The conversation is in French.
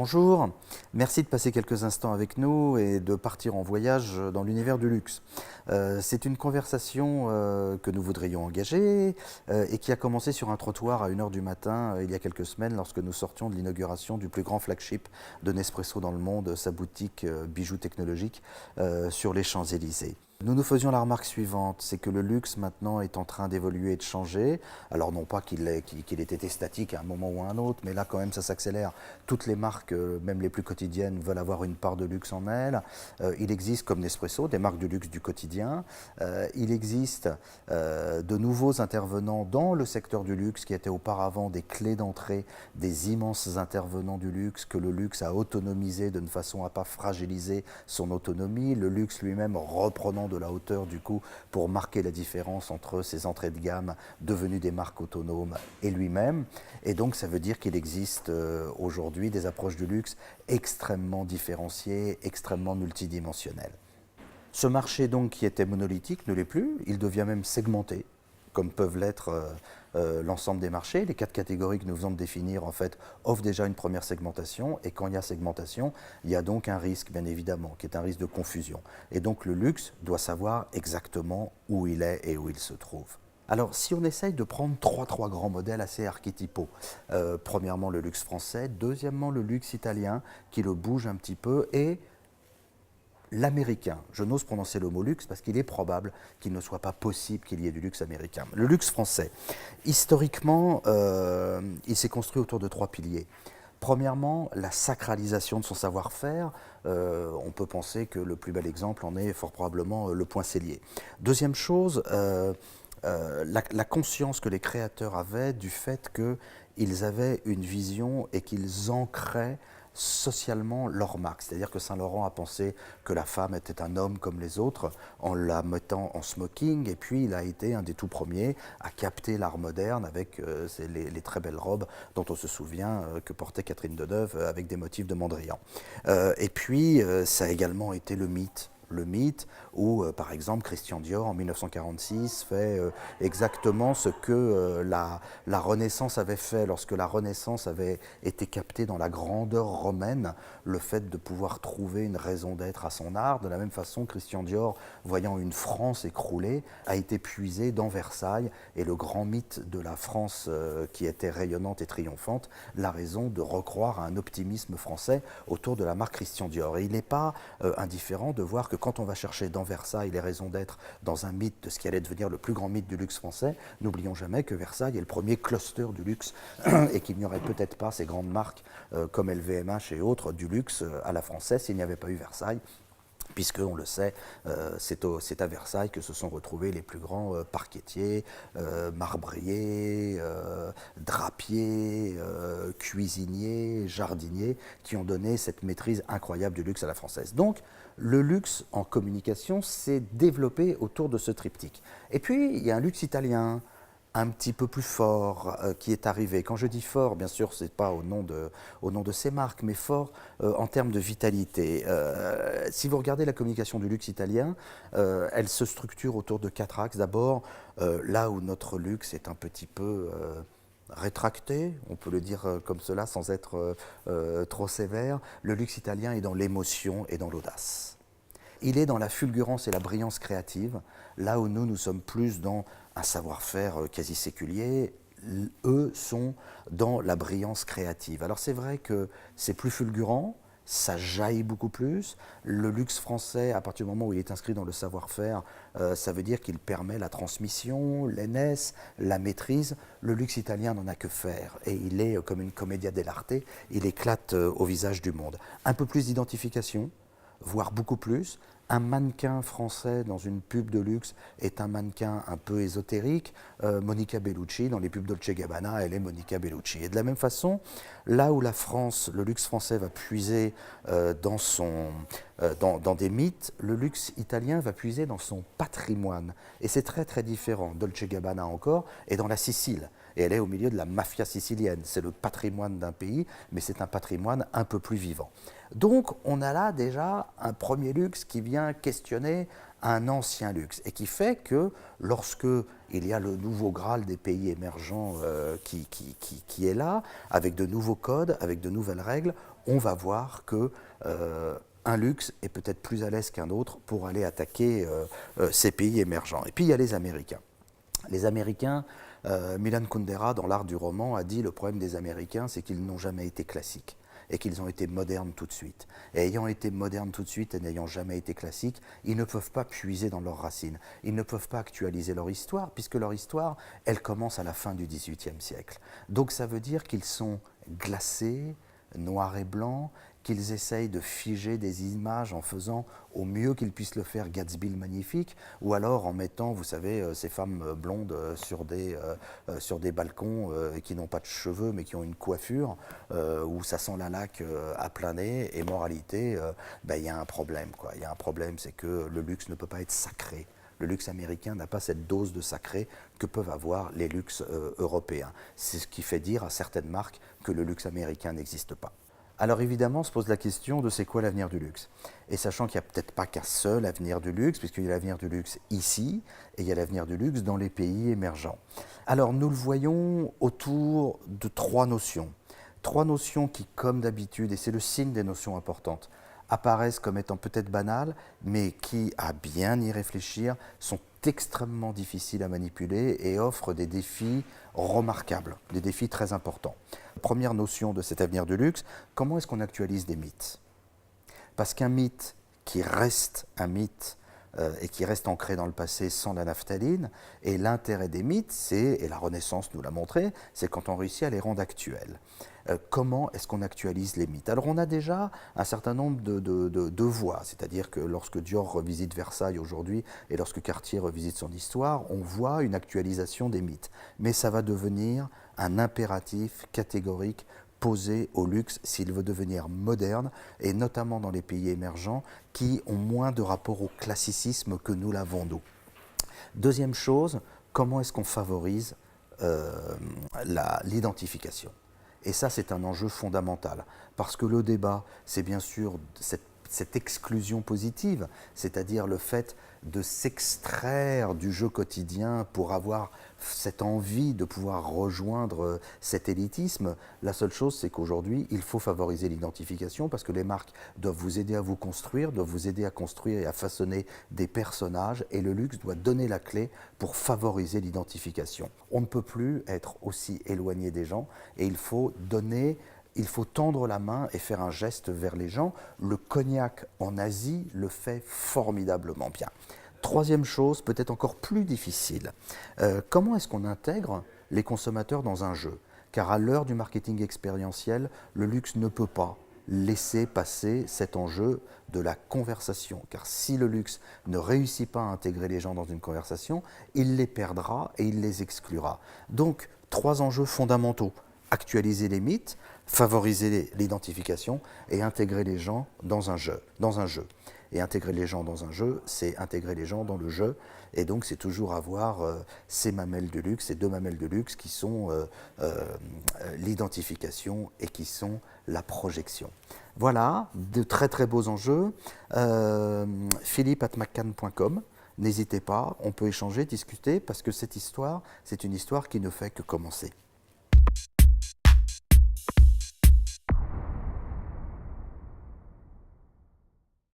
Bonjour, merci de passer quelques instants avec nous et de partir en voyage dans l'univers du luxe. C'est une conversation que nous voudrions engager et qui a commencé sur un trottoir à 1 h du matin il y a quelques semaines lorsque nous sortions de l'inauguration du plus grand flagship de Nespresso dans le monde, sa boutique bijoux technologiques sur les Champs-Élysées. Nous nous faisions la remarque suivante, c'est que le luxe maintenant est en train d'évoluer et de changer. Alors non pas qu'il ait été statique à un moment ou à un autre, mais là quand même ça s'accélère. Toutes les marques, même les plus quotidiennes, veulent avoir une part de luxe en elles. Il existe, comme Nespresso, des marques de luxe du quotidien. Il existe de nouveaux intervenants dans le secteur du luxe qui étaient auparavant des clés d'entrée, des immenses intervenants du luxe que le luxe a autonomisé de façon à ne pas fragiliser son autonomie. Le luxe lui-même reprenant de la hauteur du coup pour marquer la différence entre ces entrées de gamme devenues des marques autonomes et lui-même. Et donc ça veut dire qu'il existe aujourd'hui des approches du luxe extrêmement différenciées, extrêmement multidimensionnelles. Ce marché donc qui était monolithique ne l'est plus, il devient même segmenté, comme peuvent l'être l'ensemble des marchés. Les 4 catégories que nous venons de définir en fait offrent déjà une première segmentation, et quand il y a segmentation, il y a donc un risque bien évidemment, qui est un risque de confusion. Et donc le luxe doit savoir exactement où il est et où il se trouve. Alors, si on essaye de prendre trois grands modèles assez archétypaux, premièrement le luxe français, deuxièmement le luxe italien, qui le bouge un petit peu, et l'américain. Je n'ose prononcer le mot luxe parce qu'il est probable qu'il ne soit pas possible qu'il y ait du luxe américain. Le luxe français, historiquement, il s'est construit autour de 3 piliers. Premièrement, la sacralisation de son savoir-faire. On peut penser que le plus bel exemple en est fort probablement le point Cellier. Deuxième chose, la conscience que les créateurs avaient du fait qu'ils avaient une vision et qu'ils ancraient socialement leur marque. C'est-à-dire que Saint-Laurent a pensé que la femme était un homme comme les autres en la mettant en smoking, et puis il a été un des tout premiers à capter l'art moderne avec les très belles robes dont on se souvient que portait Catherine Deneuve avec des motifs de Mondrian. Et puis ça a également été le mythe. Le mythe où, par exemple, Christian Dior, en 1946, fait exactement ce que la Renaissance avait fait lorsque la Renaissance avait été captée dans la grandeur romaine, le fait de pouvoir trouver une raison d'être à son art. De la même façon, Christian Dior, voyant une France écroulée, a été puisé dans Versailles, et le grand mythe de la France qui était rayonnante et triomphante, la raison de recroire à un optimisme français autour de la marque Christian Dior. Et il n'est pas indifférent de voir que quand on va chercher dans Versailles les raisons d'être dans un mythe de ce qui allait devenir le plus grand mythe du luxe français, n'oublions jamais que Versailles est le premier cluster du luxe et qu'il n'y aurait peut-être pas ces grandes marques comme LVMH et autres du luxe à la française s'il n'y avait pas eu Versailles. Puisque, on le sait, c'est à Versailles que se sont retrouvés les plus grands parquetiers, marbriers, drapiers, cuisiniers, jardiniers, qui ont donné cette maîtrise incroyable du luxe à la française. Donc, le luxe en communication s'est développé autour de ce triptyque. Et puis, il y a un luxe italien, un petit peu plus fort qui est arrivé. Quand je dis fort, bien sûr, ce n'est pas au nom de ces marques, mais fort en termes de vitalité. Si vous regardez la communication du luxe italien, elle se structure autour de 4 axes. D'abord, là où notre luxe est un petit peu rétracté, on peut le dire comme cela sans être trop sévère, le luxe italien est dans l'émotion et dans l'audace. Il est dans la fulgurance et la brillance créative, là où nous sommes plus dans un savoir-faire quasi séculier. Eux sont dans la brillance créative. Alors c'est vrai que c'est plus fulgurant, ça jaillit beaucoup plus. Le luxe français, à partir du moment où il est inscrit dans le savoir-faire, ça veut dire qu'il permet la transmission, l'aînesse, la maîtrise. Le luxe italien n'en a que faire, et il est comme une commedia dell'arte, il éclate au visage du monde. Un peu plus d'identification, voire beaucoup plus. Un mannequin français dans une pub de luxe est un mannequin un peu ésotérique. Monica Bellucci, dans les pubs Dolce Gabbana, elle est Monica Bellucci. Et de la même façon, là où la France, le luxe français va puiser dans des mythes, le luxe italien va puiser dans son patrimoine. Et c'est très très différent. Dolce Gabbana encore est dans la Sicile. Et elle est au milieu de la mafia sicilienne. C'est le patrimoine d'un pays, mais c'est un patrimoine un peu plus vivant. Donc on a là déjà un premier luxe qui vient questionner un ancien luxe, et qui fait que lorsque il y a le nouveau Graal des pays émergents qui est là, avec de nouveaux codes, avec de nouvelles règles, on va voir que un luxe est peut-être plus à l'aise qu'un autre pour aller attaquer ces pays émergents. Et puis il y a les Américains. Les Américains, Milan Kundera, dans l'art du roman, a dit le problème des Américains, c'est qu'ils n'ont jamais été classiques et qu'ils ont été modernes tout de suite. Et ayant été modernes tout de suite et n'ayant jamais été classiques, ils ne peuvent pas puiser dans leurs racines. Ils ne peuvent pas actualiser leur histoire, puisque leur histoire, elle commence à la fin du XVIIIe siècle. Donc ça veut dire qu'ils sont glacés, noirs et blancs, qu'ils essayent de figer des images en faisant au mieux qu'ils puissent le faire Gatsby le Magnifique, ou alors en mettant, vous savez, ces femmes blondes sur des balcons qui n'ont pas de cheveux mais qui ont une coiffure, où ça sent la laque à plein nez, et moralité, il y a un problème, quoi. Il y a un problème, c'est que le luxe ne peut pas être sacré. Le luxe américain n'a pas cette dose de sacré que peuvent avoir les luxes européens. C'est ce qui fait dire à certaines marques que le luxe américain n'existe pas. Alors évidemment, se pose la question de c'est quoi l'avenir du luxe. Et sachant qu'il n'y a peut-être pas qu'un seul avenir du luxe, puisqu'il y a l'avenir du luxe ici, et il y a l'avenir du luxe dans les pays émergents. Alors nous le voyons autour de trois notions. Trois notions qui, comme d'habitude, et c'est le signe des notions importantes, apparaissent comme étant peut-être banales, mais qui, à bien y réfléchir, sont extrêmement difficiles à manipuler et offrent des défis remarquables, des défis très importants. Première notion de cet avenir du luxe, comment est-ce qu'on actualise des mythes? Parce qu'un mythe qui reste un mythe et qui reste ancré dans le passé sans la naphtaline, et l'intérêt des mythes, et la Renaissance nous l'a montré, c'est quand on réussit à les rendre actuels. Comment est-ce qu'on actualise les mythes? Alors on a déjà un certain nombre de voies, c'est-à-dire que lorsque Dior revisite Versailles aujourd'hui et lorsque Cartier revisite son histoire, on voit une actualisation des mythes. Mais ça va devenir un impératif catégorique posé au luxe s'il veut devenir moderne, et notamment dans les pays émergents qui ont moins de rapport au classicisme que nous l'avons nous. Deuxième chose, comment est-ce qu'on favorise l'identification? Et ça, c'est un enjeu fondamental, parce que le débat, c'est bien sûr cette exclusion positive, c'est-à-dire le fait de s'extraire du jeu quotidien pour avoir cette envie de pouvoir rejoindre cet élitisme. La seule chose, c'est qu'aujourd'hui, il faut favoriser l'identification parce que les marques doivent vous aider à vous construire, doivent vous aider à construire et à façonner des personnages, et le luxe doit donner la clé pour favoriser l'identification. On ne peut plus être aussi éloigné des gens et il faut tendre la main et faire un geste vers les gens. Le cognac en Asie le fait formidablement bien. Troisième chose, peut-être encore plus difficile, comment est-ce qu'on intègre les consommateurs dans un jeu? Car à l'heure du marketing expérientiel, le luxe ne peut pas laisser passer cet enjeu de la conversation. Car si le luxe ne réussit pas à intégrer les gens dans une conversation, il les perdra et il les exclura. Donc, trois enjeux fondamentaux. Actualiser les mythes, favoriser l'identification et intégrer les gens dans un jeu. Et intégrer les gens dans un jeu, c'est intégrer les gens dans le jeu. Et donc, c'est toujours avoir ces mamelles de luxe, ces deux mamelles de luxe qui sont l'identification et qui sont la projection. Voilà, de très très beaux enjeux. Philippe@maccan.com. N'hésitez pas, on peut échanger, discuter, parce que cette histoire, c'est une histoire qui ne fait que commencer.